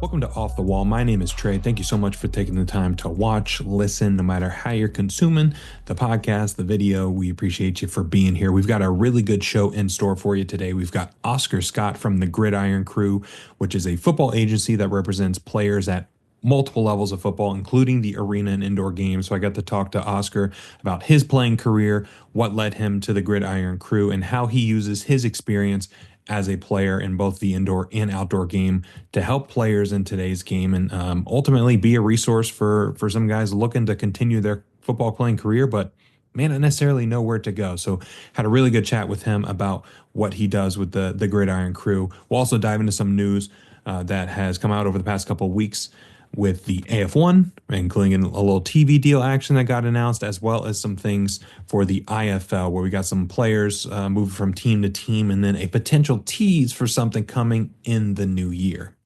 Welcome to Off the Wall. My name is Trey. Thank you so much for taking the time to watch, listen, no matter how you're consuming the podcast, the video. We appreciate you for being here. We've got a really good show in store for you today. We've got Oscar Scott from the Gridiron Crew, which is a football agency that represents players at multiple levels of football, including the arena and indoor games. So I got to talk to Oscar about his playing career, what led him to the Gridiron Crew, and how he uses his experience as a player in both the indoor and outdoor game to help players in today's game and ultimately be a resource for some guys looking to continue their football playing career, but may not necessarily know where to go. So had a really good chat with him about what he does with the Gridiron Crew. We'll also dive into some news that has come out over the past couple of weeks with the AF1, including a little TV deal action that got announced, as well as some things for the IFL, where we got some players moving from team to team, and then a potential tease for something coming in the new year.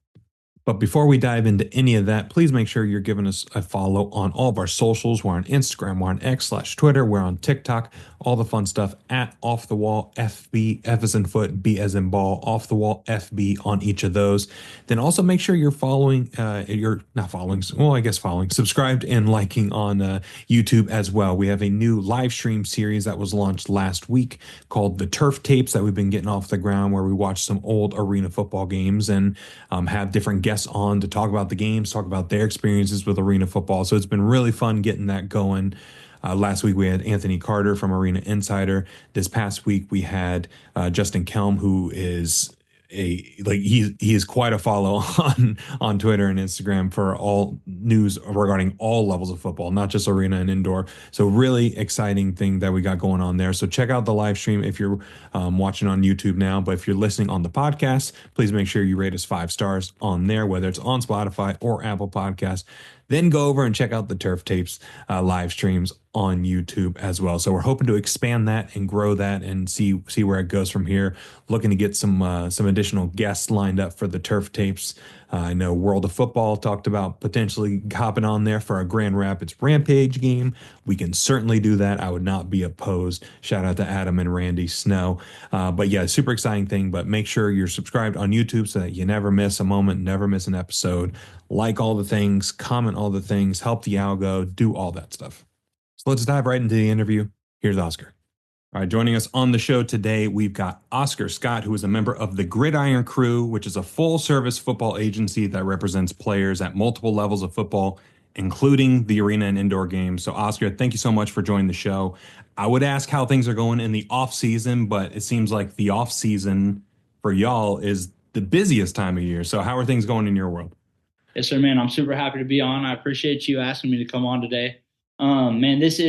But before we dive into any of that, please make sure you're giving us a follow on all of our socials. We're on Instagram, we're on X/Twitter, we're on TikTok, all the fun stuff at Off the Wall FB, F as in foot, B as in ball, Off the Wall FB on each of those. Then also make sure you're following, you're not following, well, I guess following, subscribed and liking on YouTube as well. We have a new live stream series that was launched last week called the Turf Tapes that we've been getting off the ground, where we watch some old arena football games and have different guests on to talk about the games, talk about their experiences with arena football. So it's been really fun getting that going. Last week we had Anthony Carter from Arena Insider. This past week we had Justin Kelm, who is he is quite a follow on Twitter and Instagram for all news regarding all levels of football, not just arena and indoor. So really exciting thing that we got going on there. So check out the live stream if you're watching on YouTube now, but if you're listening on the podcast, please make sure you rate us 5 stars on there, whether it's on Spotify or Apple Podcasts. Then go over and check out the Turf Tapes live streams on YouTube as well. So we're hoping to expand that and grow that and see where it goes from here. Looking to get some additional guests lined up for the Turf Tapes. I know World of Football talked about potentially hopping on there for a Grand Rapids Rampage game. We can certainly do that. I would not be opposed. Shout out to Adam and Randy Snow. But yeah, super exciting thing. But make sure you're subscribed on YouTube so that you never miss a moment, never miss an episode. Like all the things, comment all the things, help the algo, do all that stuff. So let's dive right into the interview. Here's Oscar. All right, joining us on the show today, we've got Oscar Scott, who is a member of the Gridiron Crew, which is a full-service football agency that represents players at multiple levels of football, including the arena and indoor games. So, Oscar, thank you so much for joining the show. I would ask how things are going in the off-season, but it seems like the off-season for y'all is the busiest time of year. So how are things going in your world? Yes, sir, man. I'm super happy to be on. I appreciate you asking me to come on today. Man, this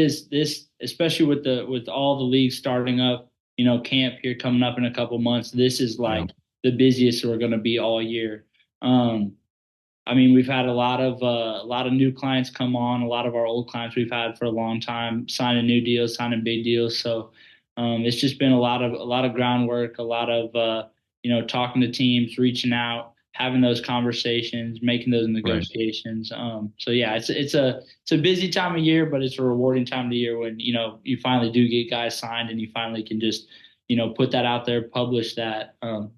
especially with all the leagues starting up, camp here coming up in a couple months. This is like the busiest we're going to be all year. I mean, we've had a lot of new clients come on. A lot of our old clients we've had for a long time signing new deals, signing big deals. So it's just been a lot of groundwork, a lot of talking to teams, reaching out, having those conversations, making those negotiations. Right. So yeah, it's a busy time of year, but it's a rewarding time of the year when you finally do get guys signed and you finally can just put that out there, publish that.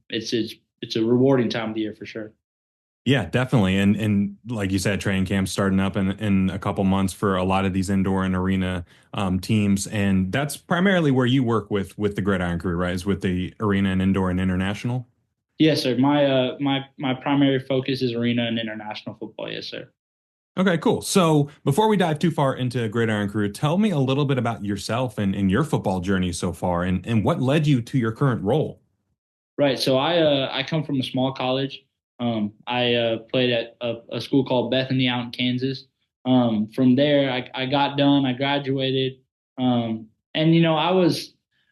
It's a rewarding time of the year for sure. Yeah, definitely. And like you said, training camp starting up in a couple months for a lot of these indoor and arena teams. And that's primarily where you work with the Gridiron Crew, right? Is with the arena and indoor and international? Yes, sir. My primary focus is arena and international football. Yes, sir. Okay, cool. So before we dive too far into Gridiron Crew, tell me a little bit about yourself and your football journey so far and what led you to your current role. Right. So I come from a small college. I played at a school called Bethany out in Kansas. From there, I got done. I graduated. And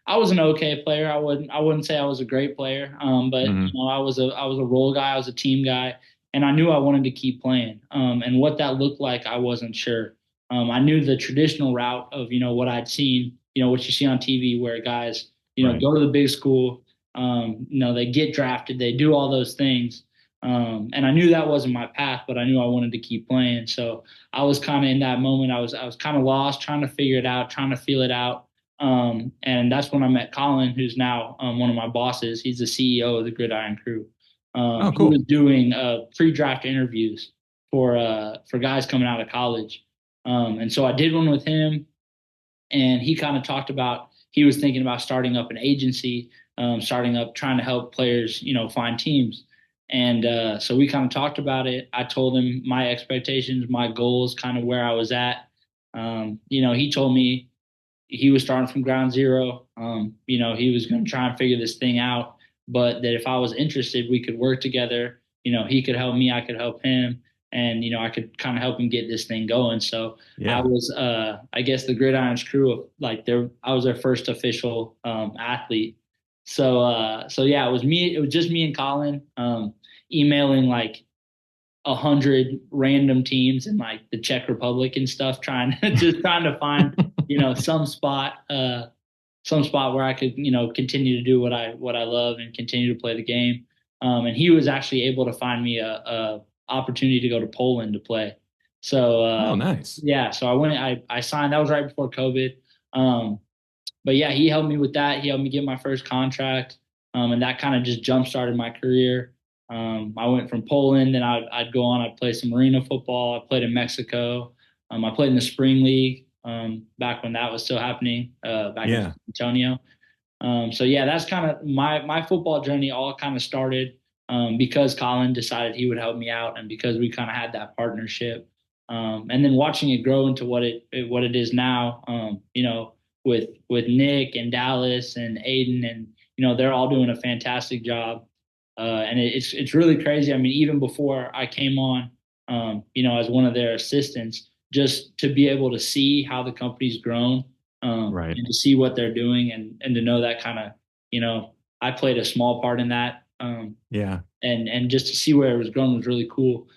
I was an okay player. I wouldn't say I was a great player. But I was a role guy. I was a team guy, and I knew I wanted to keep playing. And what that looked like, I wasn't sure. I knew the traditional route of what I'd seen, what you see on TV, where guys go to the big school. They get drafted, they do all those things. And I knew that wasn't my path, but I knew I wanted to keep playing. So I was kind of in that moment. I was kind of lost, trying to figure it out, trying to feel it out. And that's when I met Colin, who's now one of my bosses. He's the CEO of the Gridiron Crew. Oh, He was cool. doing pre-draft interviews for guys coming out of college. And so I did one with him, and he kind of talked about he was thinking about starting up an agency, starting up trying to help players, find teams. And so we kind of talked about it. I told him my expectations, my goals, kind of where I was at. He told me he was starting from ground zero. He was going to try and figure this thing out, but that if I was interested, we could work together. He could help me, I could help him, and I could kind of help him get this thing going. So I Yeah. was, I guess, the Gridiron's crew. Like I was their first official athlete. So yeah, it was me. It was just me and Colin emailing like 100 random teams in like the Czech Republic and stuff, trying to find some spot where I could continue to do what I love and continue to play the game. And he was actually able to find me a opportunity to go to Poland to play. So Oh, nice. yeah, so I went. I signed. That was right before COVID. Um, but yeah, he helped me with that. He helped me get my first contract, and that kind of just jump started my career. I went from Poland, then I'd go on. I'd play some arena football. I played in Mexico. I played in the spring league back when that was still happening back in San Yeah. Antonio. So yeah, that's kind of my football journey. All kind of started because Colin decided he would help me out, and because we kind of had that partnership. And then watching it grow into what it is now. With Nick and Dallas and Aiden, and they're all doing a fantastic job. And it's really crazy. I mean, even before I came on, as one of their assistants, just to be able to see how the company's grown, Right. and to see what they're doing, and to know that kind of, I played a small part in that, Yeah. and just to see where it was growing was really cool,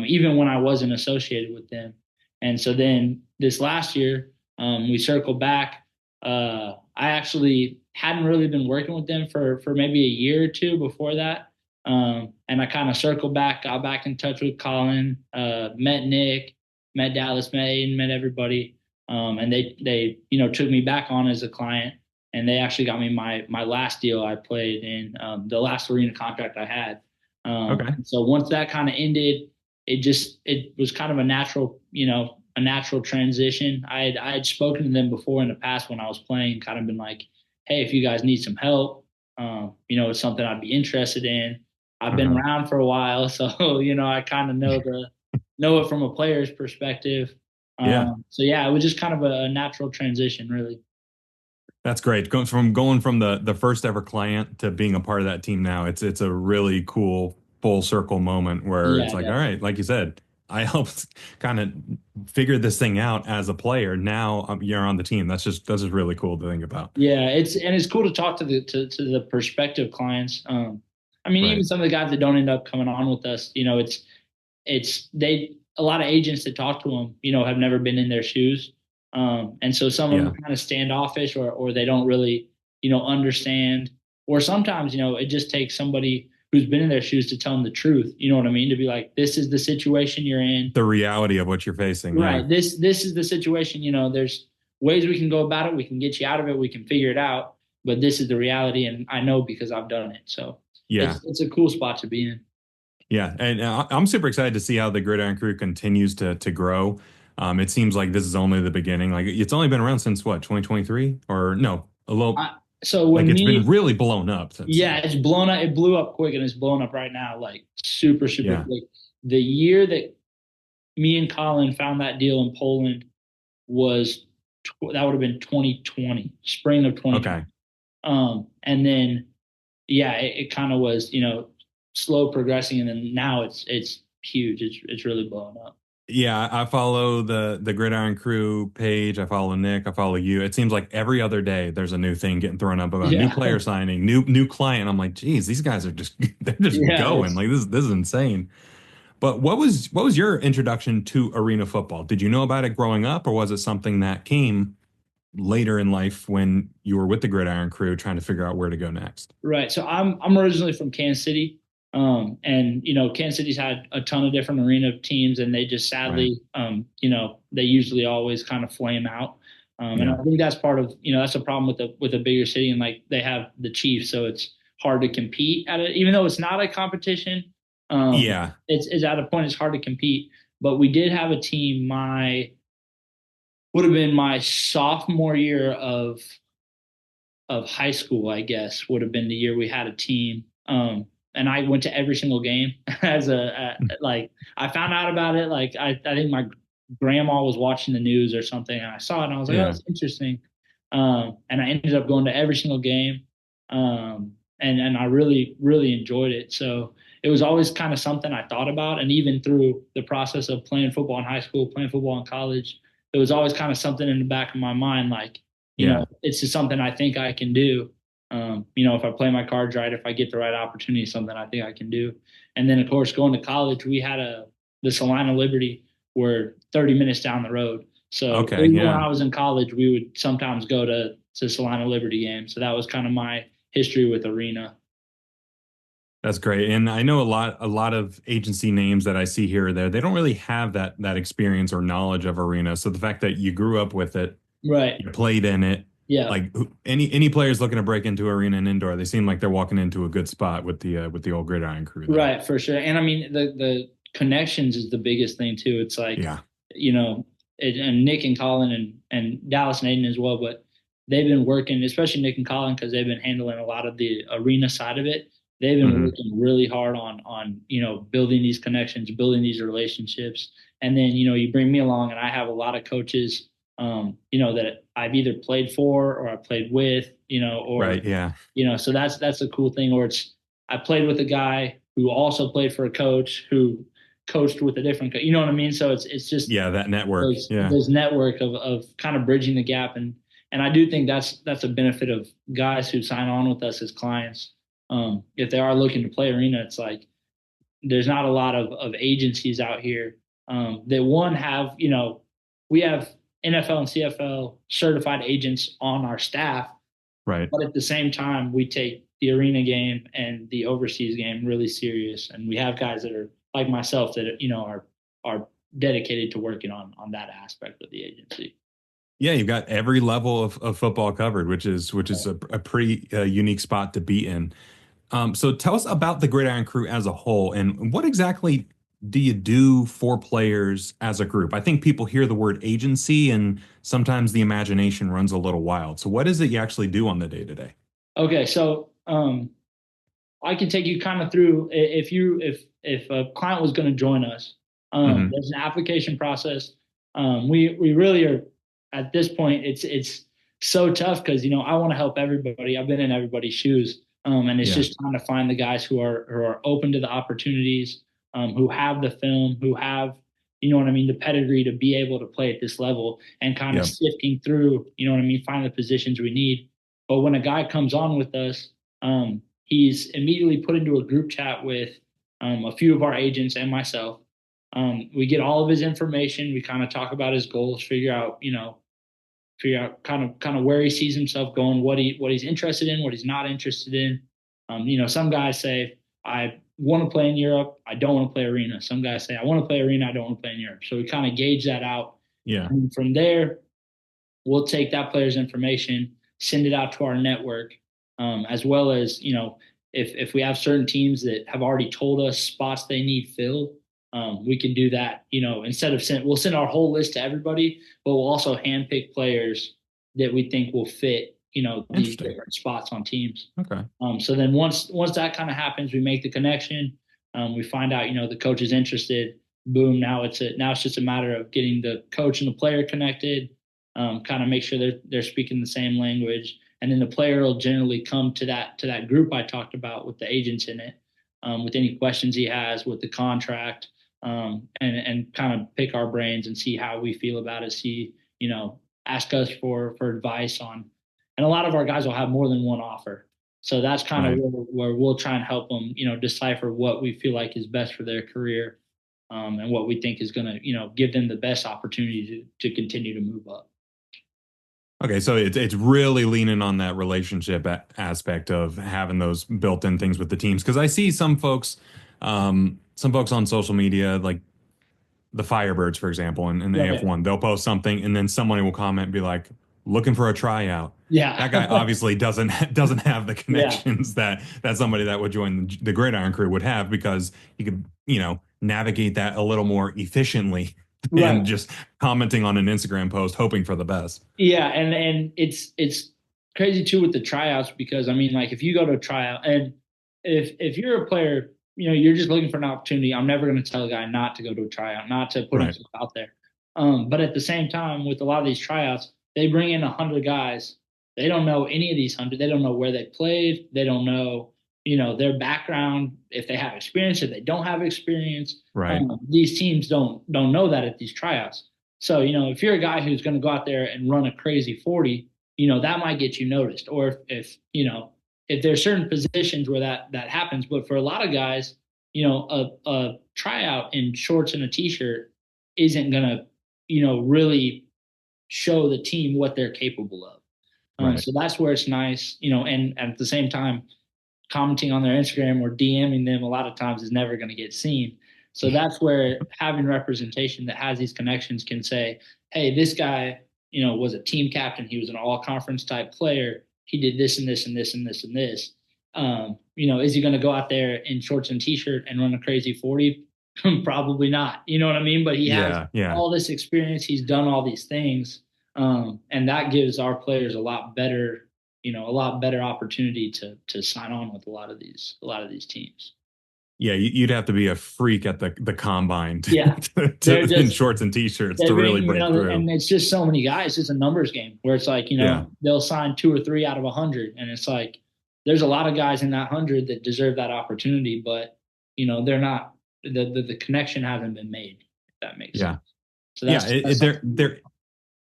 even when I wasn't associated with them. And so then this last year, we circled back. I actually hadn't really been working with them for maybe a year or two before that. And I kind of circled back, got back in touch with Colin, met Nick, met Dallas, met Aiden, met everybody. And they took me back on as a client, and they actually got me my last deal I played in, the last arena contract I had. Okay. So once that kind of ended, it was kind of a natural transition. I had spoken to them before in the past when I was playing, kind of been like, hey, if you guys need some help, it's something I'd be interested in. I've been Uh-huh. around for a while, so I kind of know it from a player's perspective. Yeah. So yeah, it was just kind of a natural transition, really. That's great. Going from the first ever client to being a part of that team now, it's a really cool full circle moment where Yeah, it's like, all definitely. right, like you said, I helped kind of figure this thing out as a player. Now you're on the team. That's just really cool to think about. Yeah, it's cool to talk to the prospective clients. I mean, even Right. some of the guys that don't end up coming on with us, it's they a lot of agents that talk to them, have never been in their shoes, and so some of them Yeah. are kind of standoffish, or they don't really, understand, or sometimes, it just takes somebody who's been in their shoes to tell them the truth. You know what I mean? To be like, this is the situation you're in. The reality of what you're facing. Yeah. Right. This is the situation. There's ways we can go about it. We can get you out of it. We can figure it out. But this is the reality, and I know because I've done it. So Yeah. it's a cool spot to be in. Yeah, and I'm super excited to see how the Gridiron Crew continues to grow. It seems like this is only the beginning. Like it's only been around since what, 2023? Or no, a little So like when it's been me, really blown up since yeah, then. it's blown up. It blew up quick, and it's blown up right now, like super, super Yeah. quick. The year that me and Colin found that deal in Poland was that would have been 2020, spring of 2020. Okay. And then yeah, it kind of was, slow progressing, and then now it's huge. It's really blowing up. Yeah, I follow the Gridiron Crew page. I follow Nick. I follow you. It seems like every other day there's a new thing getting thrown up about new Yeah, player signing, new client. I'm like, geez, these guys are just they're just yeah, going. Like this is insane. But what was your introduction to arena football? Did you know about it growing up, or was it something that came later in life when you were with the Gridiron Crew trying to figure out where to go next? right. So I'm originally from Kansas City, and Kansas City's had a ton of different arena teams, and they just Right. sadly, they usually always kind of flame out. And Yeah. I think that's part of that's a problem with the bigger city, and like they have the Chiefs, so it's hard to compete at it, even though it's not a competition. Yeah. It's at a point it's hard to compete. But we did have a team. Would have been my sophomore year of high school, I guess, would have been the year we had a team. And I went to every single game as like I found out about it. Like I think my grandma was watching the news or something, and I saw it, and I was like, oh, Yeah. that's interesting. And I ended up going to every single game. And I really, really enjoyed it. So it was always kind of something I thought about. And even through the process of playing football in high school, playing football in college, it was always kind of something in the back of my mind, like, Yeah. it's just something I think I can do. If I play my cards right, if I get the right opportunity, something I think I can do. And then, of course, going to college, we had the Salina Liberty were 30 minutes down the road. So Okay. even when Yeah. I was in college, we would sometimes go to Salina Liberty games. So that was kind of my history with arena. That's great. And I know a lot of agency names that I see here or there, they don't really have that experience or knowledge of arena. So the fact that you grew up with it, Right. you played in it, Yeah. like any players looking to break into arena and indoor, they seem like they're walking into a good spot with the old Gridiron Crew there. Right, for sure. And I mean, the connections is the biggest thing too. It's like, Yeah. and Nick and Colin and Dallas and Aiden as well, but they've been working, especially Nick and Colin, because they've been handling a lot of the arena side of it. They've been Hmm. working really hard on building these connections, building these relationships. And then, you bring me along, and I have a lot of coaches, that I've either played for or I played with, or Right. Yeah. so that's a cool thing. Or I played with a guy who also played for a coach who coached with a different you know what I mean? So it's just Yeah. That network. Yeah. those network of kind of bridging the gap. And I do think that's a benefit of guys who sign on with us as clients. If they are looking to play arena, it's like there's not a lot of agencies out here that we have NFL and CFL certified agents on our staff, Right. but at the same time, we take the arena game and the overseas game really serious. And we have guys that are like myself that, are dedicated to working on that aspect of the agency. Yeah, you've got every level of football covered, which is a pretty unique spot to be in. So tell us about the Gridiron Crew as a whole, and what exactly do you do for players as a group? I think people hear the word agency, and sometimes the imagination runs a little wild. So what is it you actually do on the day to day? Okay. So, I can take you kind of through if a client was going to join us. Hmm. There's an application process. We really are at this point. It's so tough because I want to help everybody. I've been in everybody's shoes, and it's Yeah. just trying to find the guys who are open to the opportunities, who have the film, who have what I mean, the pedigree to be able to play at this level, and kind of Yep. sifting through, what I mean, find the positions we need. But when a guy comes on with us, he's immediately put into a group chat with a few of our agents and myself. We get all of his information. We kind of talk about his goals, figure out kind of where he sees himself going, what he's interested in, what he's not interested in. Some guys say, I want to play in Europe, I don't want to play arena. Some guys say, I want to play arena, I don't want to play in Europe. So we kind of gauge that out. Yeah. And from there, we'll take that player's information, send it out to our network, as well as if we have certain teams that have already told us spots they need filled, we can do that. Instead of we'll send our whole list to everybody, but we'll also handpick players that we think will fit these Interesting. different spots on teams. Okay. So then once that kind of happens, we make the connection. We find out the coach is interested. Boom. Now it's just a matter of getting the coach and the player connected. Kind of make sure they're speaking the same language, and then the player will generally come to that group I talked about with the agents in it, with any questions he has with the contract, and kind of pick our brains and see how we feel about it. Ask us for advice on, and a lot of our guys will have more than one offer. So that's kind of Right. where we'll try and help them, decipher what we feel like is best for their career, and what we think is going to, give them the best opportunity to continue to move up. Okay, so it's really leaning on that relationship aspect of having those built-in things with the teams. Because I see some folks on social media, like the Firebirds, for example, and the Right. AF1, they'll post something, and then somebody will comment and be like, looking for a tryout. Yeah. That guy obviously doesn't have the Yeah. connections that somebody that would join the Gridiron Crew would have, because he could, navigate that a little more efficiently Right. than just commenting on an Instagram post hoping for the best. Yeah, and it's crazy too with the tryouts, because I mean, like, if you go to a tryout, and if you're a player, you're just looking for an opportunity. I'm never going to tell a guy not to go to a tryout, not to put Right. himself out there. But at the same time, with a lot of these tryouts, they bring in 100 guys. They don't know any of these 100. They don't know where they played. They don't know, their background, if they have experience, if they don't have experience. Right. These teams don't know that at these tryouts. So, if you're a guy who's going to go out there and run a crazy 40, that might get you noticed. Or if there's certain positions where that happens. But for a lot of guys, a tryout in shorts and a t-shirt isn't going to, really show the team what they're capable of. Right. So that's where it's nice, and at the same time, commenting on their Instagram or DMing them a lot of times is never going to get seen. So that's where having representation that has these connections can say, hey, this guy, was a team captain. He was an all conference type player. He did this and this and this and this and this. Is he going to go out there in shorts and t-shirt and run a crazy 40? Probably not. You know what I mean? But he has all this experience. He's done all these things. And that gives our players a lot better opportunity to sign on with a lot of these teams. Yeah, you'd have to be a freak at the combine in shorts and t-shirts to really break through. And it's just so many guys. It's a numbers game where it's like, they'll sign 2 or 3 out of 100. And it's like, there's a lot of guys in that 100 that deserve that opportunity, but, they're not, the connection hasn't been made, if that makes sense. So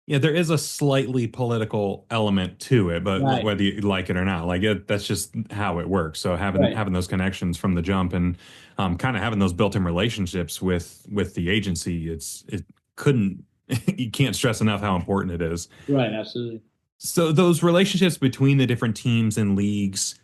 there is a slightly political element to it, but whether you like it or not, that's just how it works. So having those connections from the jump, and kind of having those built-in relationships with the agency, you can't stress enough how important it is. Right, absolutely. So those relationships between the different teams and leagues,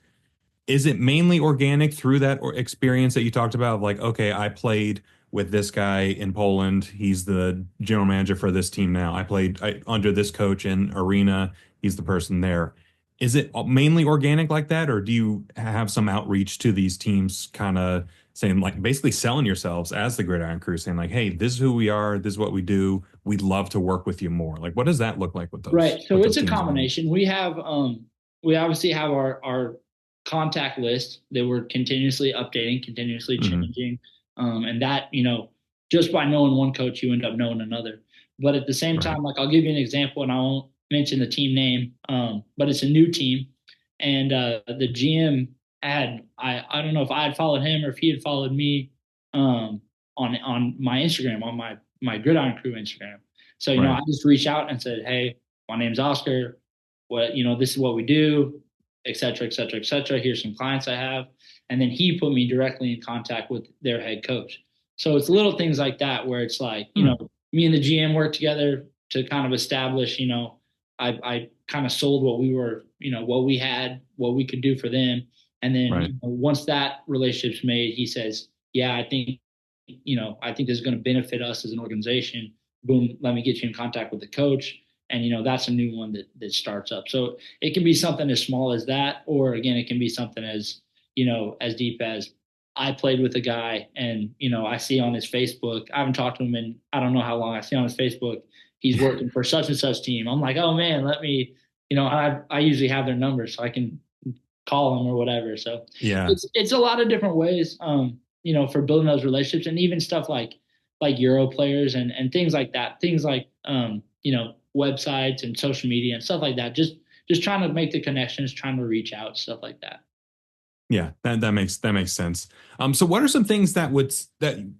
is it mainly organic through that experience that you talked about? Like, okay, I played with this guy in Poland. He's the general manager for this team now. I played under this coach in Arena. He's the person there. Is it mainly organic like that, or do you have some outreach to these teams, kind of saying, like, basically selling yourselves as the Gridiron Crew, saying like, hey, this is who we are. This is what we do. We'd love to work with you more. Like, what does that look like with those? Right. So it's a combination. We obviously have our contact list that we're continuously updating, continuously changing. And that, just by knowing one coach, you end up knowing another. But at the same time, like, I'll give you an example, and I won't mention the team name, but it's a new team. And the GM I don't know if I had followed him or if he had followed me on my Instagram, on my Gridiron Crew Instagram. So, I just reached out and said, hey, my name's Oscar. This is what we do, et cetera, et cetera, et cetera. Here's some clients I have. And then he put me directly in contact with their head coach. So it's little things like that where it's like, me and the GM work together to kind of establish, I kind of sold what we were, what we had, what we could do for them. And then once that relationship's made, he says, yeah, I think this is going to benefit us as an organization. Boom, let me get you in contact with the coach. And, that's a new one that starts up. So it can be something as small as that, or again, it can be something as deep as I played with a guy and, I see on his Facebook, I haven't talked to him in, I don't know how long. I see on his Facebook, he's working for such and such team. I'm like, oh man, let me, I usually have their number so I can call them or whatever. So it's a lot of different ways, for building those relationships, and even stuff like Euro players and things like that, things like, websites and social media and stuff like that. Just trying to make the connections, trying to reach out, stuff like that. Yeah, that makes sense. So what are some things that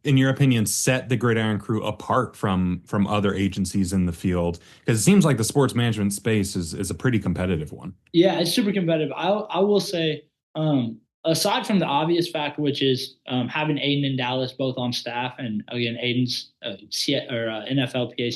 in your opinion set the Gridiron Crew apart from other agencies in the field? Because it seems like the sports management space is a pretty competitive one. Yeah, it's super competitive. I will say, aside from the obvious fact, which is having Aiden and Dallas both on staff, and again, Aiden's NFL PA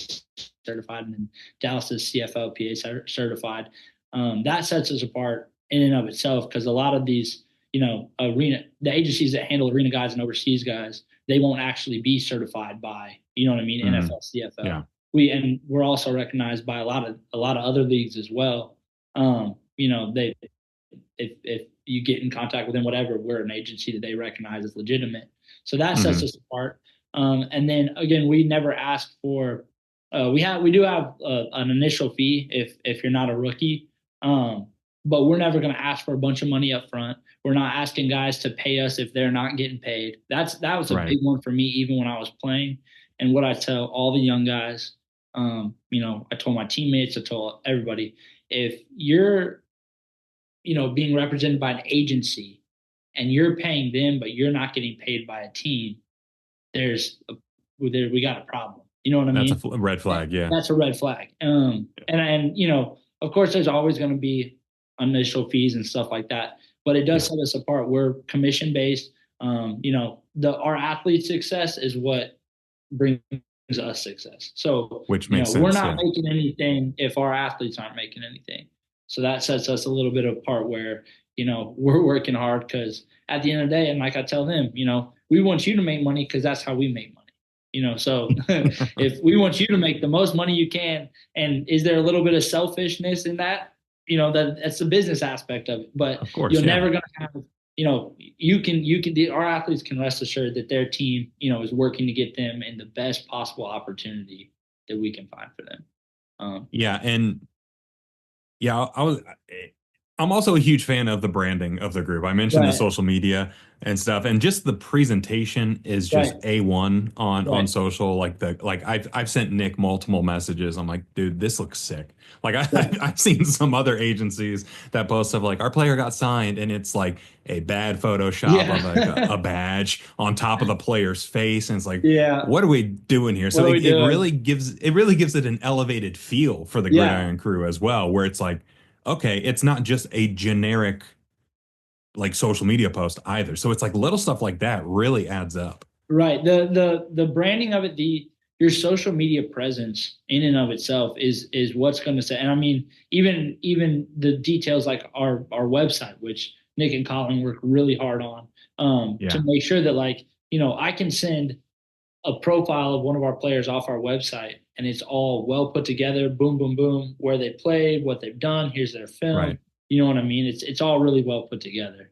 certified, and then Dallas is CFL PA certified. That sets us apart in and of itself, because a lot of these, the agencies that handle arena guys and overseas guys, they won't actually be certified by, NFL, CFL. Yeah. we're also recognized by a lot of other leagues as well. They if you get in contact with them, whatever, we're an agency that they recognize as legitimate. So that sets us apart. And then again, we never ask for. We do have an initial fee if you're not a rookie, but we're never going to ask for a bunch of money up front. We're not asking guys to pay us if they're not getting paid. That was a big one for me, even when I was playing. And what I tell all the young guys, I told my teammates, I told everybody, if you're being represented by an agency and you're paying them, but you're not getting paid by a team, we got a problem. You know what I mean? That's a red flag. Yeah. That's a red flag. And of course there's always going to be initial fees and stuff like that, but it does set us apart. We're commission based. Our athlete success is what brings us success. So which makes sense. We're not making anything if our athletes aren't making anything. So that sets us a little bit apart where, we're working hard because at the end of the day, and like I tell them, we want you to make money because that's how we make money. So if we want you to make the most money you can, and is there a little bit of selfishness in that? That's the business aspect of it. But of course, you're never going to have, our athletes can rest assured that their team, is working to get them in the best possible opportunity that we can find for them. I'm also a huge fan of the branding of the group. I mentioned the social media and stuff, and just the presentation is just A1 on social. I've sent Nick multiple messages. I'm like, dude, this looks sick. I've seen some other agencies that post stuff like our player got signed, and it's like a bad Photoshop of a badge on top of the player's face, and it's like, what are we doing here? So it really gives it an elevated feel for the Gridiron Crew as well, where it's like, okay, it's not just a generic social media post either. So it's like little stuff like that really adds up. Right. The branding of it, your social media presence in and of itself is what's going to say. And I mean, even the details like our website, which Nick and Colin work really hard on to make sure that I can send a profile of one of our players off our website and it's all well put together, boom, boom, boom, where they played, what they've done, here's their film. Right. You know what I mean? It's all really well put together.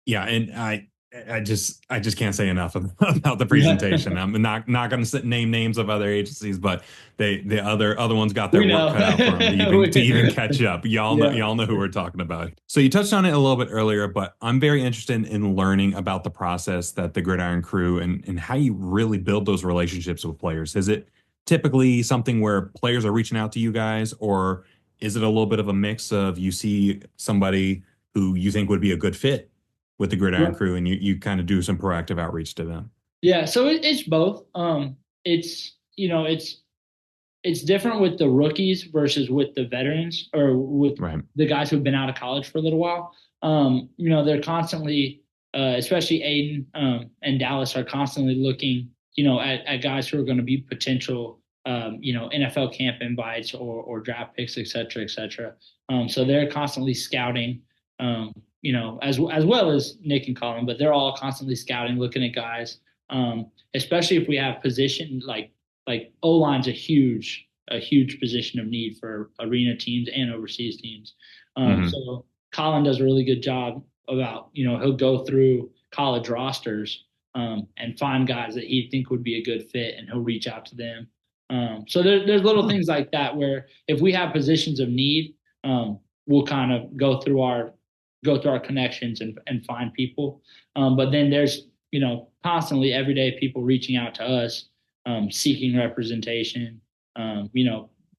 Yeah, and I just can't say enough about the presentation. I'm not going to name names of other agencies, but the other ones got their work cut out for them to even catch up. Y'all know who we're talking about. So you touched on it a little bit earlier, but I'm very interested in learning about the process that the Gridiron Crew and how you really build those relationships with players. Is it typically something where players are reaching out to you guys, or is it a little bit of a mix of you see somebody who you think would be a good fit with the Crew and you kind of do some proactive outreach to them? Yeah. So it's both. It's different with the rookies versus with the veterans or with the guys who've been out of college for a little while. They're constantly, especially Aiden and Dallas are constantly looking, at guys who are going to be potential, NFL camp invites or draft picks, et cetera, et cetera. So they're constantly scouting, as well as Nick and Colin, but they're all constantly scouting, looking at guys, especially if we have position like O-line's a huge position of need for arena teams and overseas teams. So Colin does a really good job about, he'll go through college rosters and find guys that he think would be a good fit, and he'll reach out to them. So there's little things like that where if we have positions of need, we'll kind of go through our connections and find people. But then there's, constantly every day people reaching out to us, seeking representation,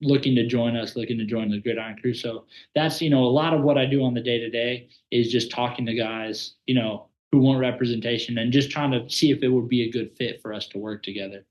looking to join us, looking to join the Gridiron Crew. So that's, a lot of what I do on the day to day is just talking to guys, who want representation and just trying to see if it would be a good fit for us to work together.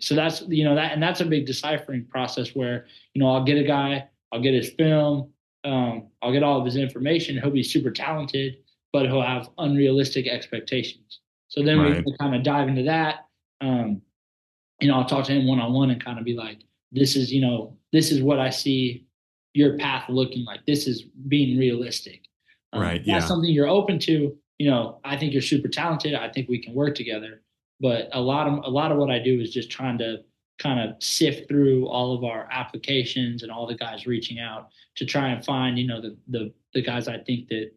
So that's, that's a big deciphering process where, I'll get a guy, I'll get his film, I'll get all of his information. He'll be super talented, but he'll have unrealistic expectations. So then we can kind of dive into that. I'll talk to him one-on-one and kind of be like, this is what I see your path looking like. This is being realistic. That's something you're open to. I think you're super talented. I think we can work together. but a lot of what I do is just trying to kind of sift through all of our applications and all the guys reaching out to try and find, the guys I think that,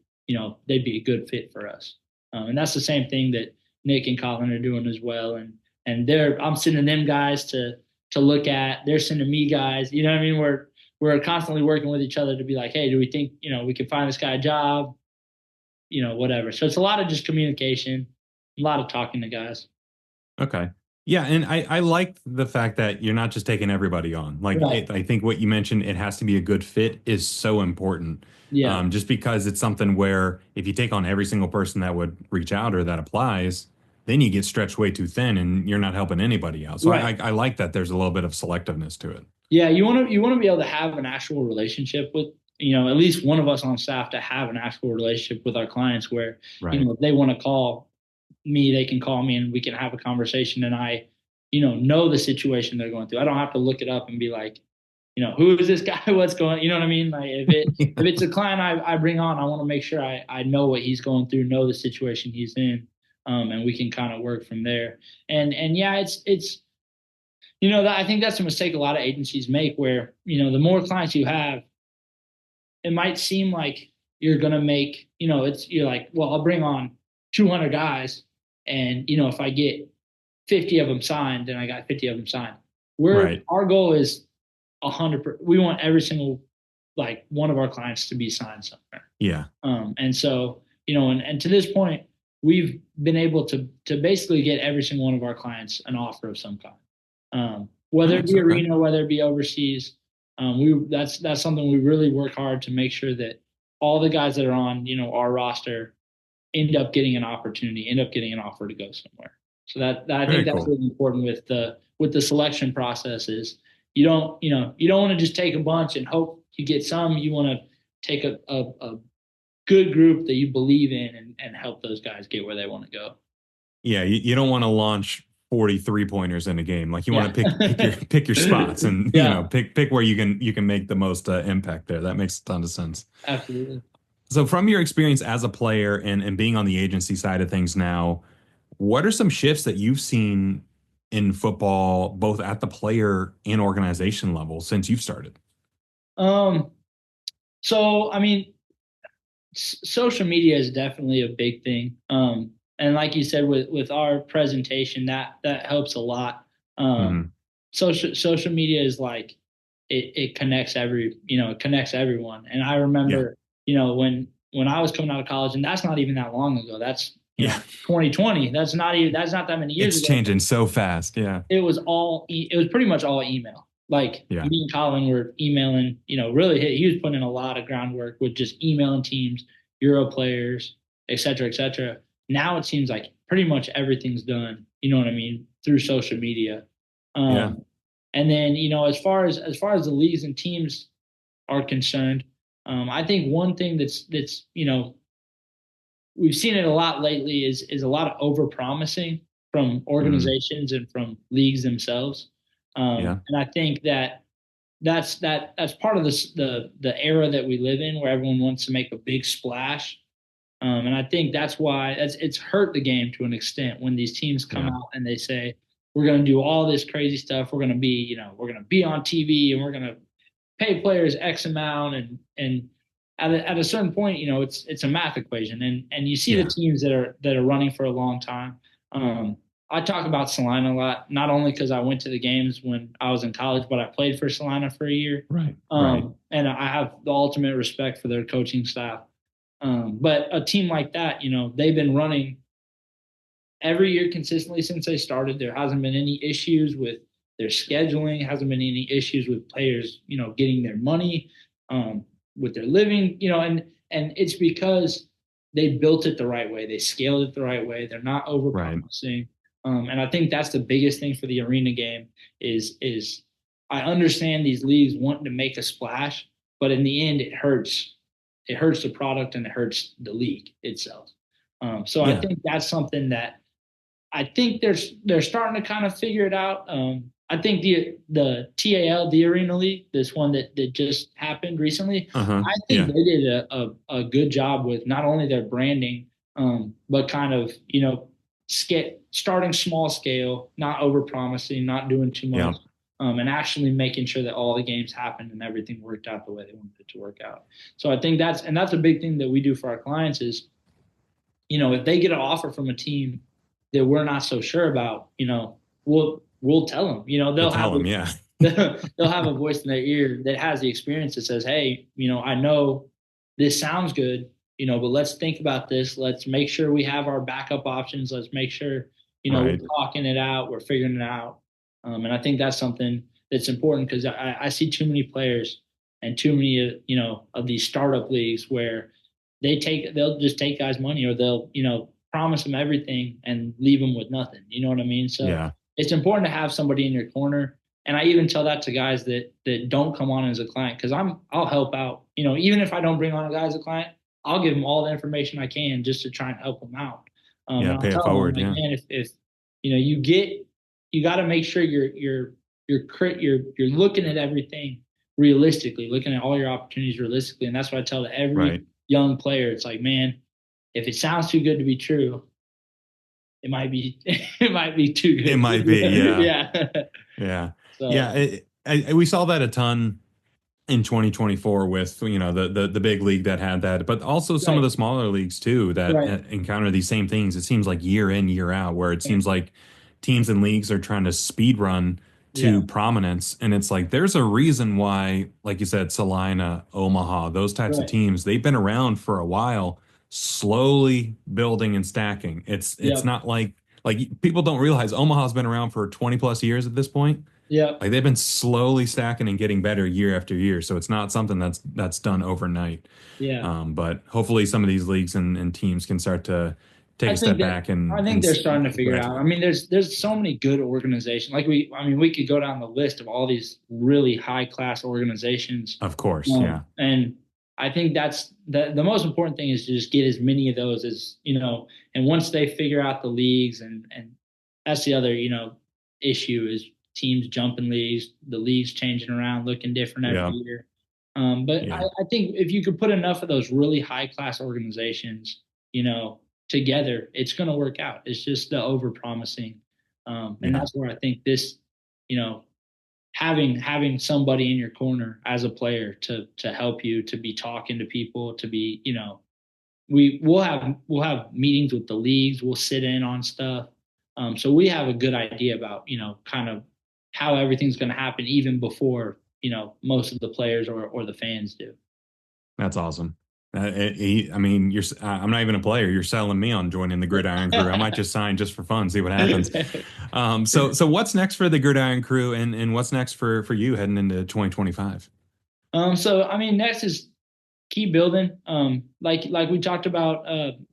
they'd be a good fit for us. And that's the same thing that Nick and Colin are doing as well. And I'm sending them guys to look at, they're sending me guys, you know what I mean? We're constantly working with each other to be like, hey, do we think, we can find this guy a job, whatever. So it's a lot of just communication, a lot of talking to guys. Okay. Yeah, and I like the fact that you're not just taking everybody on. Like, Right. I think what you mentioned, it has to be a good fit, is so important. Yeah. Just because it's something where if you take on every single person that would reach out or that applies, then you get stretched way too thin and you're not helping anybody out. So Right. I like that there's a little bit of selectiveness to it. Yeah. You want to be able to have an actual relationship with, at least one of us on staff to have an actual relationship with our clients where, Right. if they want to call me, they can call me and we can have a conversation and I, know the situation they're going through. I don't have to look it up and be like, who is this guy? What's going, you know what I mean? Like if it's a client I bring on, I want to make sure I know what he's going through, know the situation he's in. And we can kind of work from there. And yeah, it's, I think that's a mistake a lot of agencies make where, the more clients you have, it might seem like you're going to make, you're like, well, I'll bring on 200 guys. And, if I get 50 of them signed, then I got 50 of them signed. Right. Our goal is 100%. We want every single, like one of our clients to be signed somewhere. Yeah. And so, and to this point, we've been able to basically get every single one of our clients an offer of some kind. Whether it be arena, whether it be overseas. That's something we really work hard to make sure that all the guys that are on, our roster end up getting an opportunity, end up getting an offer to go somewhere. So that I think that's really important with the selection process is you don't want to just take a bunch and hope you get some. You want to take a good group that you believe in and help those guys get where they want to go. Yeah, you don't want to launch 43 pointers in a game. Like you want to pick your spots and pick where you can make the most impact there. That makes a ton of sense. Absolutely. So from your experience as a player and being on the agency side of things now, what are some shifts that you've seen in football, both at the player and organization level since you've started? So I mean, social media is definitely a big thing. And like you said, with our presentation, that helps a lot. Social media is like it connects it connects everyone. And I remember, when I was coming out of college, and that's not even that long ago. That's 2020. That's not that many years ago. It's changing so fast. Yeah. It was pretty much all email. Like me and Colin were emailing, really he was putting in a lot of groundwork with just emailing teams, Euro players, et cetera, et cetera. Now it seems like pretty much everything's done, you know what I mean, through social media. And then, as far as the leagues and teams are concerned, I think one thing that's we've seen it a lot lately is a lot of over promising from organizations and from leagues themselves. And I think that's part of the era that we live in where everyone wants to make a big splash. And I think that's why it's hurt the game to an extent when these teams come out and they say, we're going to do all this crazy stuff. We're going to be, we're going to be on TV and we're going to pay players X amount. And at a certain point, it's a math equation. And you see the teams that are running for a long time. I talk about Salina a lot, not only because I went to the games when I was in college, but I played for Salina for a year. Right. And I have the ultimate respect for their coaching staff. But a team like that, they've been running every year consistently since they started. There hasn't been any issues with their scheduling, hasn't been any issues with players, getting their money, with their living, and it's because they built it the right way. They scaled it the right way. They're not over promising. And I think that's the biggest thing for the arena game is I understand these leagues wanting to make a splash, but in the end, it hurts. It hurts the product and it hurts the league itself. So I think that's something that I think they're starting to kind of figure it out. I think the TAL, the Arena League, this one that just happened recently, I think they did a good job with not only their branding, but kind of, starting small scale, not over promising, not doing too much. Yeah. And actually making sure that all the games happened and everything worked out the way they wanted it to work out. So I think that's a big thing that we do for our clients is, if they get an offer from a team that we're not so sure about, we'll tell them, they'll Tell them, yeah. they'll have a voice in their ear that has the experience that says, hey, I know this sounds good, but let's think about this. Let's make sure we have our backup options. Let's make sure, Right. we're talking it out, we're figuring it out. And I think that's something that's important because I see too many players and too many, of these startup leagues where they'll just take guys' money or they'll, promise them everything and leave them with nothing. You know what I mean? So Yeah. it's important to have somebody in your corner. And I even tell that to guys that don't come on as a client because I'll help out. Even if I don't bring on a guy as a client, I'll give them all the information I can just to try and help them out. Yeah. And Pay I'll it tell forward. them, like, Yeah. man, if you got to make sure you're looking at everything realistically, looking at all your opportunities realistically, and that's what I tell to every Right. young player. It's like, man, if it sounds too good to be true, it might be it might be too good. It might be. Yeah. Yeah. Yeah. So Yeah. We saw that a ton in 2024 with the big league that had that, but also some of right, the smaller leagues too that right. encounter these same things. It seems like year in, year out, where it Yeah. seems like teams and leagues are trying to speed run Yeah. to prominence, and it's like there's a reason why, like you said, Salina, Omaha, those types of Right. teams, they've been around for a while, slowly building and stacking. It's Yep. not like people don't realize Omaha's been around for 20 plus years at this point. Yep. Like they've been slowly stacking and getting better year after year. So it's not something that's done overnight. Yeah. But hopefully some of these leagues and teams can start to take I a think step that back and I think they're starting to figure out. I graduate. mean, there's so many good organizations. We could go down the list of all these really high class organizations. Of course, yeah. And I think that's the most important thing is to just get as many of those as, and once they figure out the leagues and that's the other, issue is teams jumping leagues, the leagues changing around, looking different every Yeah. year. But Yeah. I think if you could put enough of those really high class organizations, together, it's going to work out. It's just the over promising. And Yeah. that's where I think this, you know, having somebody in your corner as a player to help you, to be talking to people, to be, we'll have meetings with the leagues, we'll sit in on stuff. So we have a good idea about, kind of how everything's going to happen even before, most of the players or the fans do. That's awesome. I mean, I'm not even a player. You're selling me on joining the Gridiron Crew. I might just sign just for fun, see what happens. So what's next for the Gridiron Crew, and what's next for you heading into 2025? So I mean, next is keep building. Like we talked about,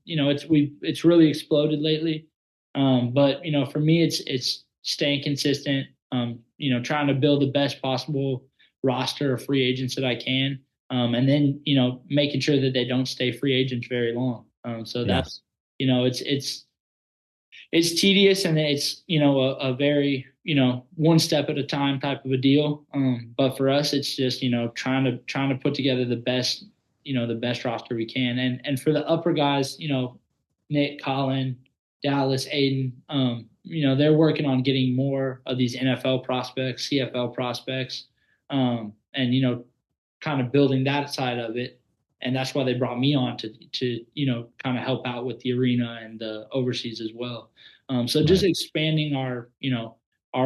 it's really exploded lately. But for me, it's staying consistent. Trying to build the best possible roster of free agents that I can. And then, making sure that they don't stay free agents very long. So Yeah. that's, it's tedious and it's, a very, one step at a time type of a deal. But for us, it's just, trying to put together the best, the best roster we can. And for the upper guys, Nick, Colin, Dallas, Aiden, they're working on getting more of these NFL prospects, CFL prospects, and, kind of building that side of it. And that's why they brought me on to kind of help out with the arena and the overseas as well. So just Right. expanding our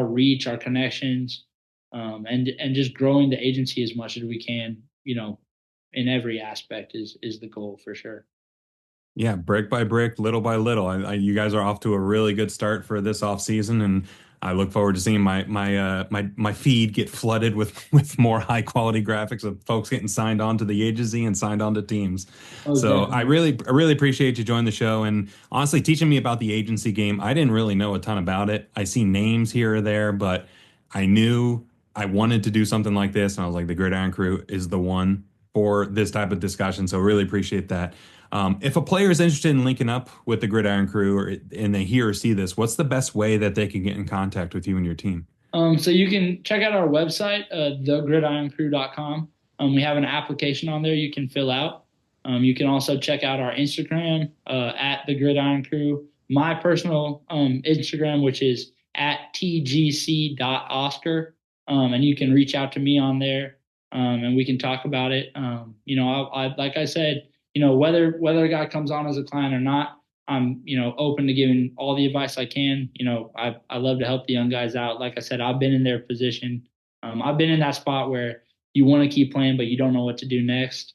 reach, our connections, and just growing the agency as much as we can, in every aspect is the goal for sure. Yeah, brick by brick, little by little. You guys are off to a really good start for this off season, and I look forward to seeing my feed get flooded with more high quality graphics of folks getting signed on to the agency and signed on to teams. Oh, So definitely. I really appreciate you joining the show and honestly teaching me about the agency game. I didn't really know a ton about it. I see names here or there, but I knew I wanted to do something like this, and I was like, the Gridiron Crew is the one for this type of discussion. So really appreciate that. If a player is interested in linking up with the Gridiron Crew and they hear or see this, what's the best way that they can get in contact with you and your team? So you can check out our website, thegridironcrew.com. We have an application on there you can fill out. You can also check out our Instagram at the Gridiron Crew. my personal Instagram, which is at tgc.oscar. And you can reach out to me on there, and we can talk about it. Like I said, whether a guy comes on as a client or not, I'm, open to giving all the advice I can. I love to help the young guys out. Like I said, I've been in their position. I've been in that spot where you want to keep playing, but you don't know what to do next.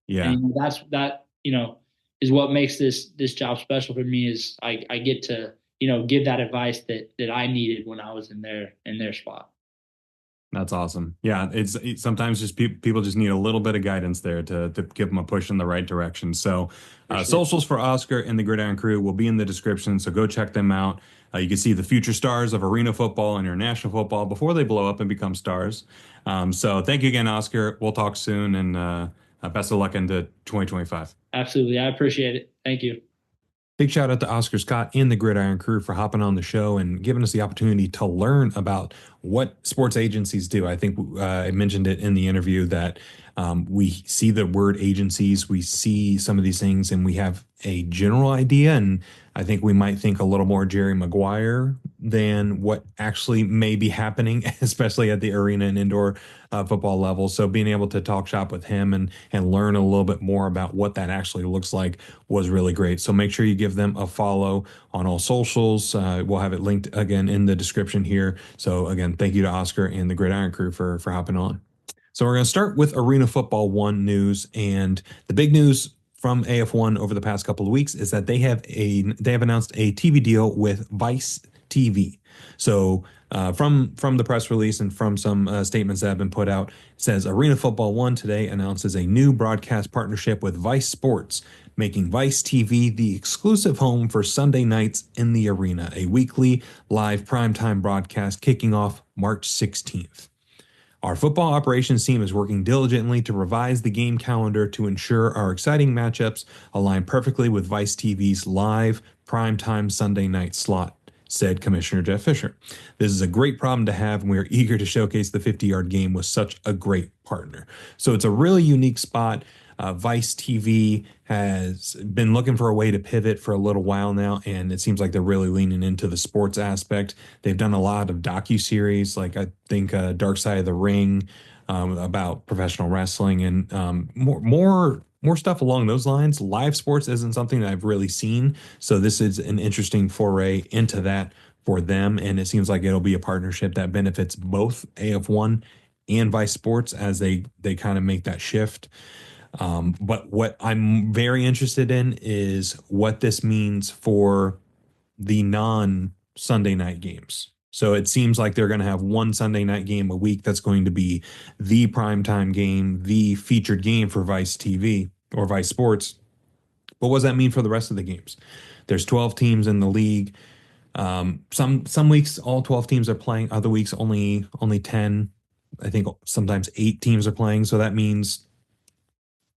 Yeah. And that is what makes this job special for me. Is I get to give that advice that I needed when I was in their spot. That's awesome. Yeah, it's sometimes just people just need a little bit of guidance there to give them a push in the right direction. So, Sure. socials for Oscar and the Gridiron Crew will be in the description. So go check them out. You can see the future stars of arena football and international football before they blow up and become stars. So thank you again, Oscar. We'll talk soon, and best of luck into 2025. Absolutely, I appreciate it. Thank you. Big shout out to Oscar Scott and the Gridiron Crew for hopping on the show and giving us the opportunity to learn about what sports agencies do. I think I mentioned it in the interview that we see the word agencies, we see some of these things, and we have a general idea. And I think we might think a little more Jerry Maguire than what actually may be happening, especially at the arena and indoor football level. So being able to talk shop with him and learn a little bit more about what that actually looks like was really great. So make sure you give them a follow on all socials. We'll have it linked again in the description here. So again, thank you to Oscar and the Gridiron Crew for hopping on. So we're going to start with Arena Football 1 news, and the big news from AF1 over the past couple of weeks is that they have announced a TV deal with Vice TV. So from the press release and from some statements that have been put out, it says Arena Football 1 today announces a new broadcast partnership with Vice Sports, making Vice TV the exclusive home for Sunday nights in the arena, a weekly live primetime broadcast kicking off March 16th. Our football operations team is working diligently to revise the game calendar to ensure our exciting matchups align perfectly with Vice TV's live primetime Sunday night slot, said Commissioner Jeff Fisher. This is a great problem to have, and we are eager to showcase the 50-yard game with such a great partner. So it's a really unique spot. Vice TV has been looking for a way to pivot for a little while now, and it seems like they're really leaning into the sports aspect. They've done a lot of docuseries, like I think Dark Side of the Ring, about professional wrestling, and more stuff along those lines. Live sports isn't something that I've really seen, so this is an interesting foray into that for them, and it seems like it'll be a partnership that benefits both AF1 and Vice Sports as they kind of make that shift. But what I'm very interested in is what this means for the non-Sunday night games. So it seems like they're going to have one Sunday night game a week that's going to be the primetime game, the featured game for Vice TV or Vice Sports. But what does that mean for the rest of the games? There's 12 teams in the league. Some weeks all 12 teams are playing. Other weeks only 10. I think sometimes 8 teams are playing. So that means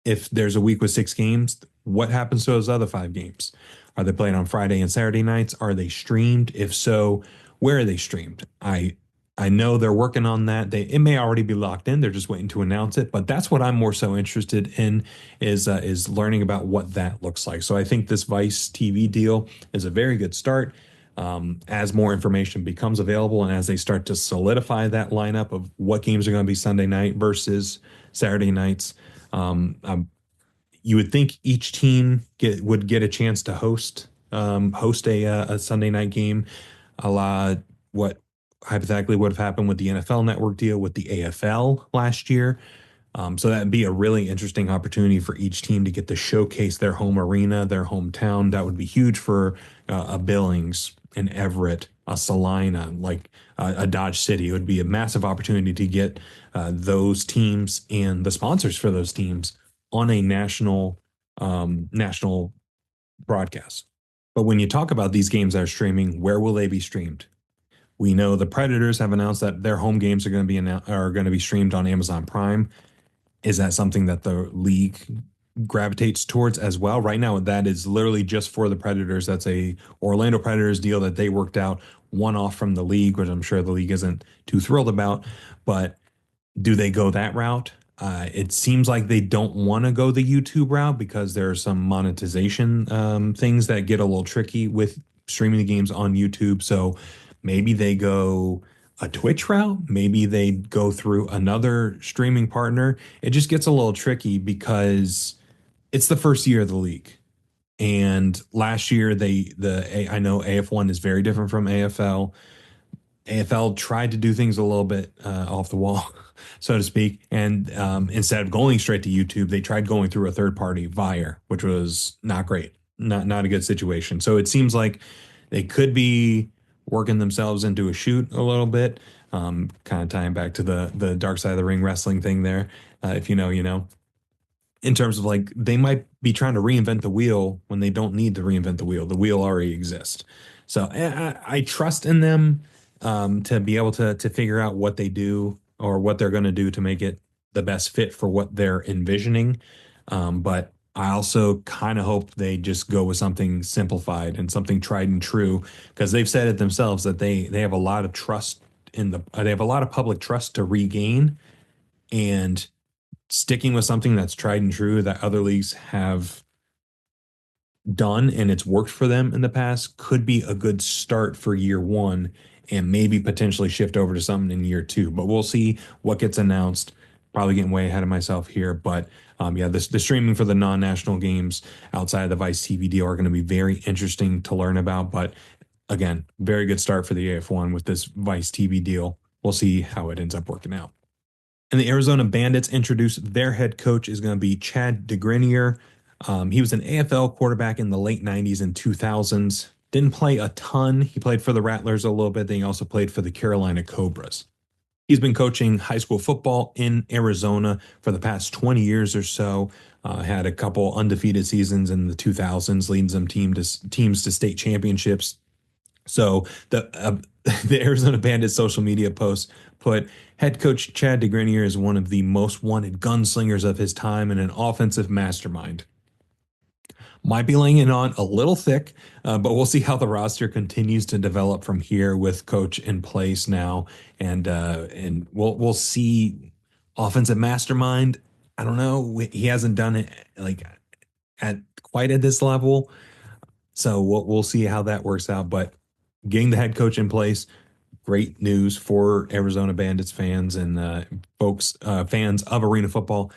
if there's a week with 6 games, what happens to those other 5 games? Are they played on Friday and Saturday nights? Are they streamed? If so, where are they streamed? I know they're working on that. It may already be locked in. They're just waiting to announce it. But that's what I'm more so interested in is learning about what that looks like. So I think this Vice TV deal is a very good start. As more information becomes available and as they start to solidify that lineup of what games are going to be Sunday night versus Saturday nights, you would think each team would get a chance to host a Sunday night game, a la what hypothetically would have happened with the NFL Network deal with the AFL last year. So that'd be a really interesting opportunity for each team to get to showcase their home arena, their hometown. That would be huge for a Billings, an Everett, a Salina, like a Dodge City. It would be a massive opportunity to get those teams and the sponsors for those teams on a national broadcast. But when you talk about these games that are streaming, where will they be streamed? We know the Predators have announced that their home games are going to be streamed on Amazon Prime. Is that something that the league gravitates towards as well? Right now, that is literally just for the Predators. That's a Orlando Predators deal that they worked out one-off from the league, which I'm sure the league isn't too thrilled about. But do they go that route? It seems like they don't want to go the YouTube route because there are some monetization things that get a little tricky with streaming the games on YouTube. So maybe they go a Twitch route, maybe they go through another streaming partner. It just gets a little tricky because it's the first year of the league. And last year, I know AF1 is very different from AFL. AFL tried to do things a little bit off the wall, so to speak. And instead of going straight to YouTube, they tried going through a third party, Vire, which was not great, not a good situation. So it seems like they could be working themselves into a shoot a little bit, kind of tying back to the dark side of the ring wrestling thing there. If you know, you know, in terms of like they might be trying to reinvent the wheel when they don't need to reinvent the wheel. The wheel already exists. So I trust in them to be able to figure out what they do or what they're going to do to make it the best fit for what they're envisioning. But I also kind of hope they just go with something simplified and something tried and true because they've said it themselves that they have a lot of trust they have a lot of public trust to regain, and sticking with something that's tried and true that other leagues have done and it's worked for them in the past could be a good start for year one and maybe potentially shift over to something in year two. But we'll see what gets announced. Probably getting way ahead of myself here, but yeah, the streaming for the non-national games outside of the Vice TV deal are going to be very interesting to learn about. But again, very good start for the AF1 with this Vice TV deal. We'll see how it ends up working out. And the Arizona Bandits introduced their head coach is going to be Chad DeGrenier. He was an AFL quarterback in the late 90s and 2000s. Didn't play a ton. He played for the Rattlers a little bit. Then he also played for the Carolina Cobras. He's been coaching high school football in Arizona for the past 20 years or so. Had a couple undefeated seasons in the 2000s, leading some teams to state championships. So the Arizona Bandits social media post put head coach Chad DeGrenier is one of the most wanted gunslingers of his time and an offensive mastermind. Might be laying it on a little thick, but we'll see how the roster continues to develop from here with coach in place now, and we'll see offensive mastermind. I don't know. He hasn't done it like at quite at this level, so we'll see how that works out. But getting the head coach in place, great news for Arizona Bandits fans and fans of arena football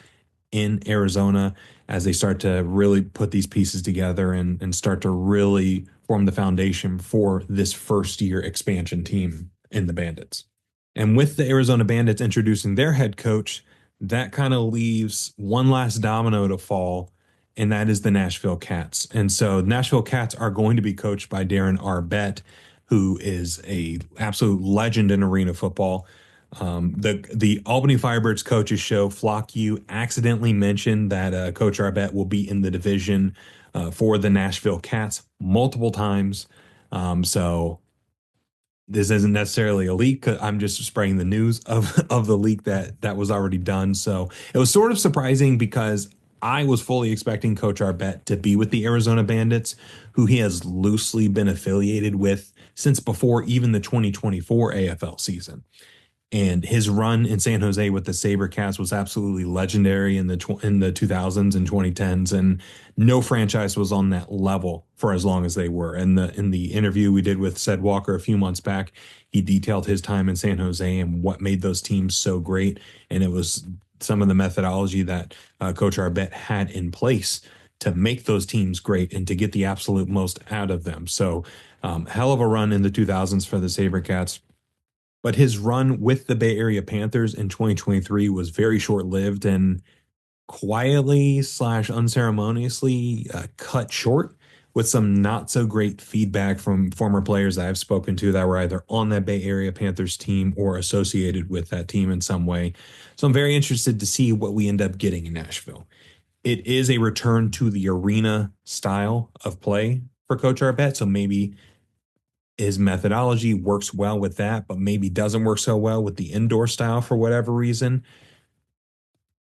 in Arizona as they start to really put these pieces together and start to really form the foundation for this first year expansion team in the Bandits. And with the Arizona Bandits introducing their head coach, that kind of leaves one last domino to fall, and that is the Nashville Kats. And so Nashville Kats are going to be coached by Darren Arbett, who is a absolute legend in arena football. The Albany Firebirds coaches show Flock U accidentally mentioned that Coach Arbett will be in the division for the Nashville Kats multiple times. So this isn't necessarily a leak. I'm just spreading the news of the leak that was already done. So it was sort of surprising because I was fully expecting Coach Arbett to be with the Arizona Bandits, who he has loosely been affiliated with since before even the 2024 AFL season. And his run in San Jose with the SaberCats was absolutely legendary in the 2000s and 2010s, and no franchise was on that level for as long as they were. And in the interview we did with Sed Walker a few months back, he detailed his time in San Jose and what made those teams so great. And it was some of the methodology that Coach Arbett had in place to make those teams great and to get the absolute most out of them. So hell of a run in the 2000s for the SaberCats. But his run with the Bay Area Panthers in 2023 was very short-lived and quietly / unceremoniously cut short with some not so great feedback from former players that I've spoken to that were either on that Bay Area Panthers team or associated with that team in some way. So I'm very interested to see what we end up getting in Nashville. It is a return to the arena style of play for Coach Arbett, so maybe his methodology works well with that, but maybe doesn't work so well with the indoor style for whatever reason.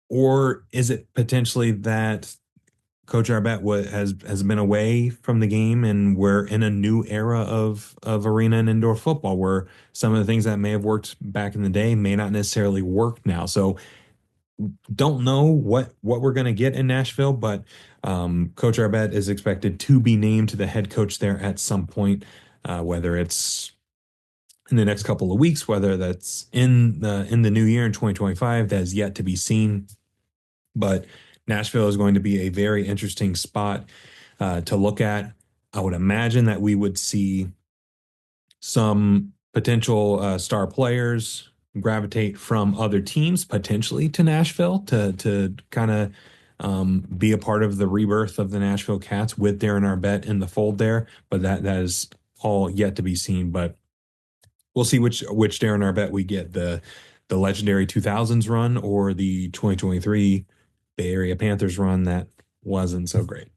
Or is it potentially that Coach Arbett has been away from the game and we're in a new era of arena and indoor football where some of the things that may have worked back in the day may not necessarily work now. So don't know what we're going to get in Nashville, but Coach Arbet is expected to be named the head coach there at some point, whether it's in the next couple of weeks, whether that's in the new year in 2025, that is yet to be seen. But Nashville is going to be a very interesting spot to look at. I would imagine that we would see some potential star players gravitate from other teams potentially to Nashville to kind of be a part of the rebirth of the Nashville Kats with Darren Arbet in the fold there. But that is all yet to be seen. But we'll see which Darren Arbet we get, the legendary 2000s run or the 2023 Bay Area Panthers run that wasn't so great.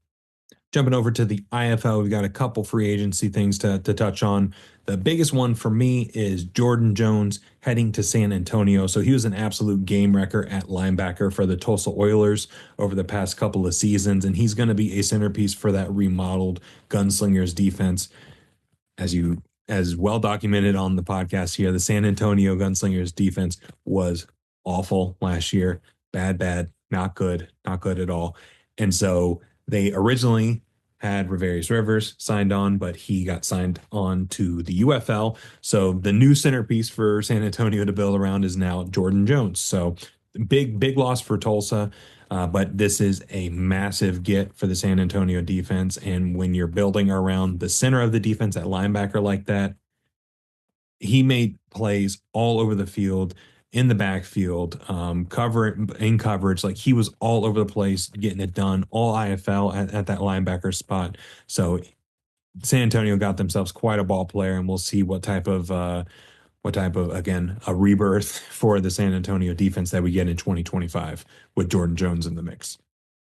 Jumping over to the IFL, we've got a couple free agency things to touch on. The biggest one for me is Jordan Jones heading to San Antonio. So he was an absolute game wrecker at linebacker for the Tulsa Oilers over the past couple of seasons, and he's going to be a centerpiece for that remodeled Gunslingers defense. As well documented on the podcast here, the San Antonio Gunslingers defense was awful last year. Bad, not good at all. And so they originally had Ravarius Rivers signed on, but he got signed on to the UFL. So the new centerpiece for San Antonio to build around is now Jordan Jones. So big loss for Tulsa. But this is a massive get for the San Antonio defense. And when you're building around the center of the defense at linebacker like that, he made plays all over the field, in the backfield, in coverage. Like he was all over the place, getting it done, all IFL at that linebacker spot. So San Antonio got themselves quite a ball player, and we'll see what type of again, a rebirth for the San Antonio defense that we get in 2025 with Jordan Jones in the mix.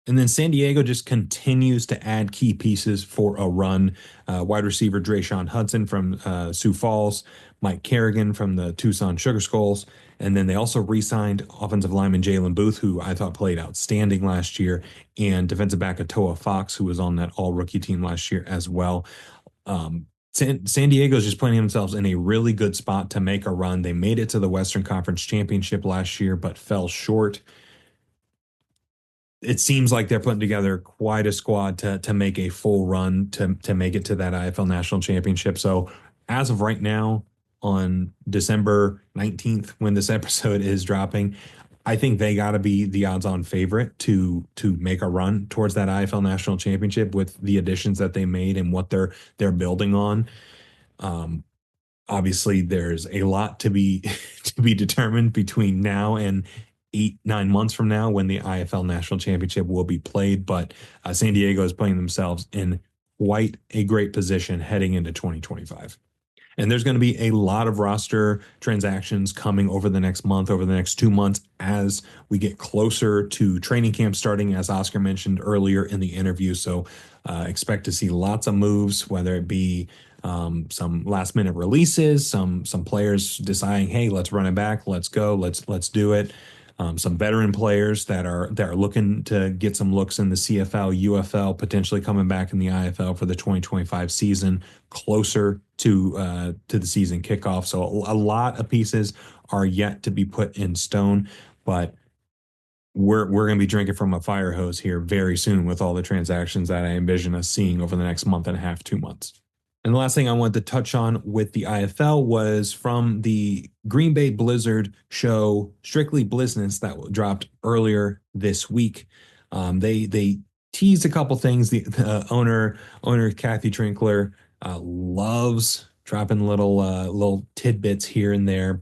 And then San Diego just continues to add key pieces for a run. Wide receiver Drayshawn Hudson from Sioux Falls, Mike Kerrigan from the Tucson Sugar Skulls, and then they also re-signed offensive lineman Jalen Booth, who I thought played outstanding last year, and defensive back Atoa Fox, who was on that all-rookie team last year as well. San Diego is just putting themselves in a really good spot to make a run. They made it to the Western Conference Championship last year, but fell short. It seems like they're putting together quite a squad to make a full run to make it to that IFL National Championship. So as of right now, on December 19th, when this episode is dropping, I think they got to be the odds-on favorite to make a run towards that IFL National Championship with the additions that they made and what they're building on. Obviously, there's a lot to be to be determined between now and 8-9 months from now when the IFL National Championship will be played. But San Diego is putting themselves in quite a great position heading into 2025. And there's going to be a lot of roster transactions coming over the next month, over the next 2 months, as we get closer to training camp starting, as Oscar mentioned earlier in the interview. So expect to see lots of moves, whether it be some last minute releases, some players deciding, hey, let's run it back, let's go, let's do it. Some veteran players that are looking to get some looks in the CFL, UFL, potentially coming back in the IFL for the 2025 season, closer to the season kickoff. So a lot of pieces are yet to be put in stone, but we're going to be drinking from a fire hose here very soon with all the transactions that I envision us seeing over the next month and a half, 2 months. And the last thing I wanted to touch on with the IFL was from the Green Bay Blizzard show, Strictly Blizness, that dropped earlier this week. They teased a couple things. The owner Kathy Trinkler loves dropping little tidbits here and there.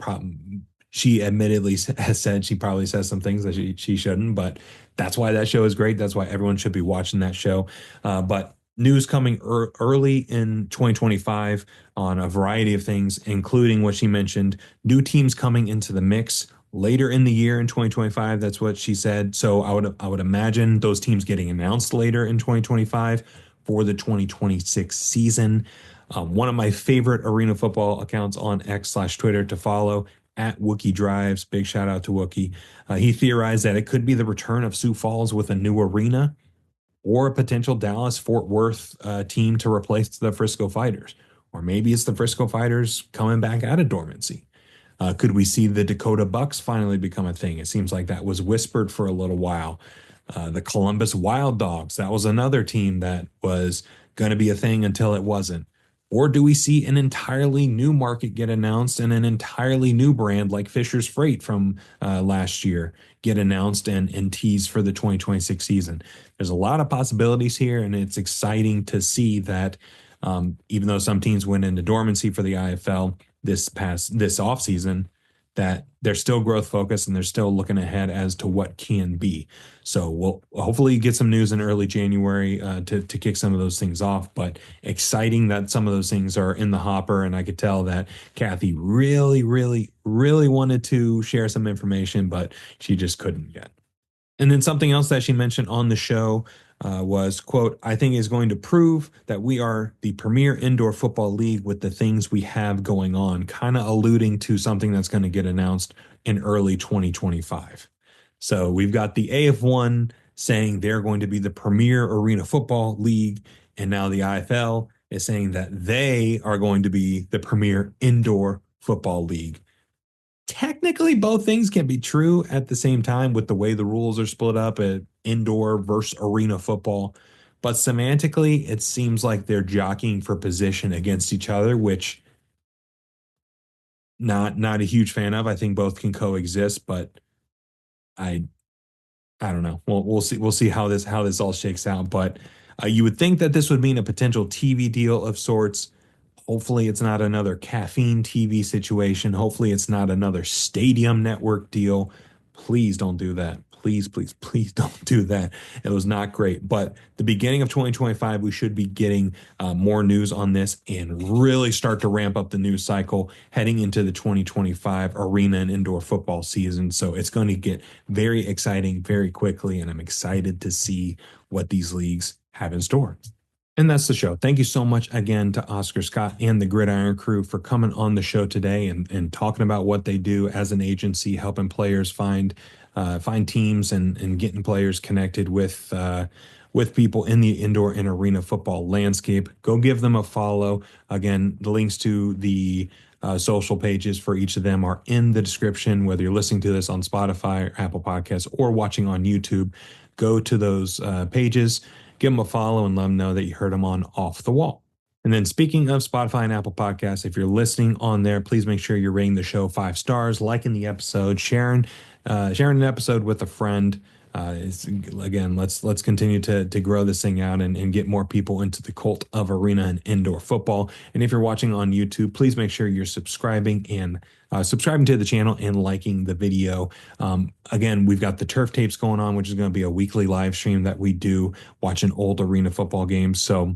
She admittedly has said she probably says some things that she shouldn't, but that's why that show is great. That's why everyone should be watching that show. But news coming early in 2025 on a variety of things, including what she mentioned, new teams coming into the mix later in the year in 2025. That's what she said. So I would imagine those teams getting announced later in 2025 for the 2026 season. One of my favorite arena football accounts on X/Twitter to follow, at Wookie Drives. Big shout out to Wookie. He theorized that it could be the return of Sioux Falls with a new arena, or a potential Dallas-Fort Worth team to replace the Frisco Fighters. Or maybe it's the Frisco Fighters coming back out of dormancy. Could we see the Dakota Bucks finally become a thing? It seems like that was whispered for a little while. The Columbus Wild Dogs, that was another team that was going to be a thing until it wasn't. Or do we see an entirely new market get announced and an entirely new brand like Fisher's Freight from last year get announced and teased for the 2026 season? There's a lot of possibilities here, and it's exciting to see that even though some teams went into dormancy for the IFL this offseason, that they're still growth focused and they're still looking ahead as to what can be. So we'll hopefully get some news in early January to kick some of those things off. But exciting that some of those things are in the hopper, and I could tell that Kathy really, really, really wanted to share some information, but she just couldn't yet. And then something else that she mentioned on the show was, quote, "I think is going to prove that we are the premier indoor football league with the things we have going on," kind of alluding to something that's going to get announced in early 2025. So we've got the AF1 saying they're going to be the premier arena football league, and now the IFL is saying that they are going to be the premier indoor football league. Technically, both things can be true at the same time with the way the rules are split up at indoor versus arena football. But semantically, it seems like they're jockeying for position against each other, which not a huge fan of. I think both can coexist, but I I don't know. We'll see how this all shakes out. But you would think that this would mean a potential TV deal of sorts. Hopefully, it's not another caffeine TV situation. Hopefully, it's not another stadium network deal. Please don't do that. Please, please, please don't do that. It was not great. But the beginning of 2025, we should be getting more news on this and really start to ramp up the news cycle heading into the 2025 arena and indoor football season. So it's going to get very exciting very quickly. And I'm excited to see what these leagues have in store. And that's the show. Thank you so much again to Oscar Scott and the Gridiron Crew for coming on the show today and talking about what they do as an agency, helping players find teams and getting players connected with people in the indoor and arena football landscape. Go give them a follow. Again, the links to the social pages for each of them are in the description, whether you're listening to this on Spotify or Apple Podcasts or watching on YouTube. Go to those pages, give them a follow, and let them know that you heard them on Off the Wall. And then speaking of Spotify and Apple Podcasts, if you're listening on there, please make sure you're rating the show 5 stars, liking the episode, sharing an episode with a friend. Again, let's continue to grow this thing out and get more people into the cult of arena and indoor football. And if you're watching on YouTube, please make sure you're subscribing to the channel and liking the video. Again, we've got the turf tapes going on, which is going to be a weekly live stream that we do watching old arena football games. So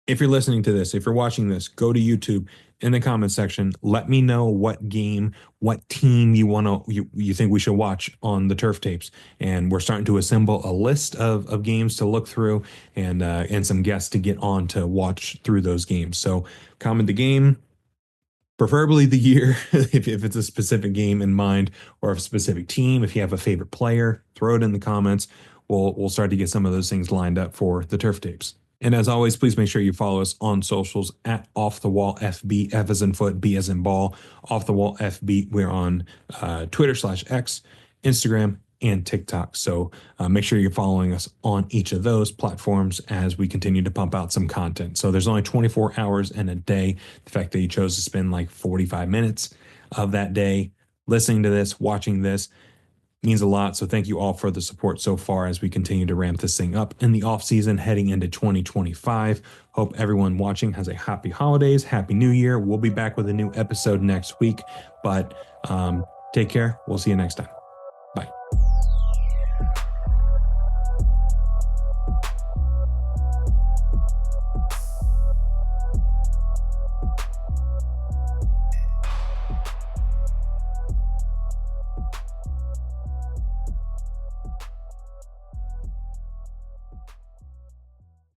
if you're listening to this, if you're watching this, go to YouTube. In the comment section, let me know what game, what team you think we should watch on the turf tapes. And we're starting to assemble a list of games to look through and some guests to get on to watch through those games. So comment the game, preferably the year, if it's a specific game in mind, or a specific team. If you have a favorite player, throw it in the comments. We'll start to get some of those things lined up for the turf tapes. And as always, please make sure you follow us on socials at Off the Wall FB, F as in foot, B as in ball, Off the Wall FB. We're on Twitter/X, Instagram, and TikTok. So make sure you're following us on each of those platforms as we continue to pump out some content. So there's only 24 hours in a day. The fact that you chose to spend like 45 minutes of that day listening to this, watching this, means a lot. So thank you all for the support so far as we continue to ramp this thing up in the off season heading into 2025. Hope everyone watching has a happy holidays, happy new year. We'll be back with a new episode next week, but take care. We'll see you next time.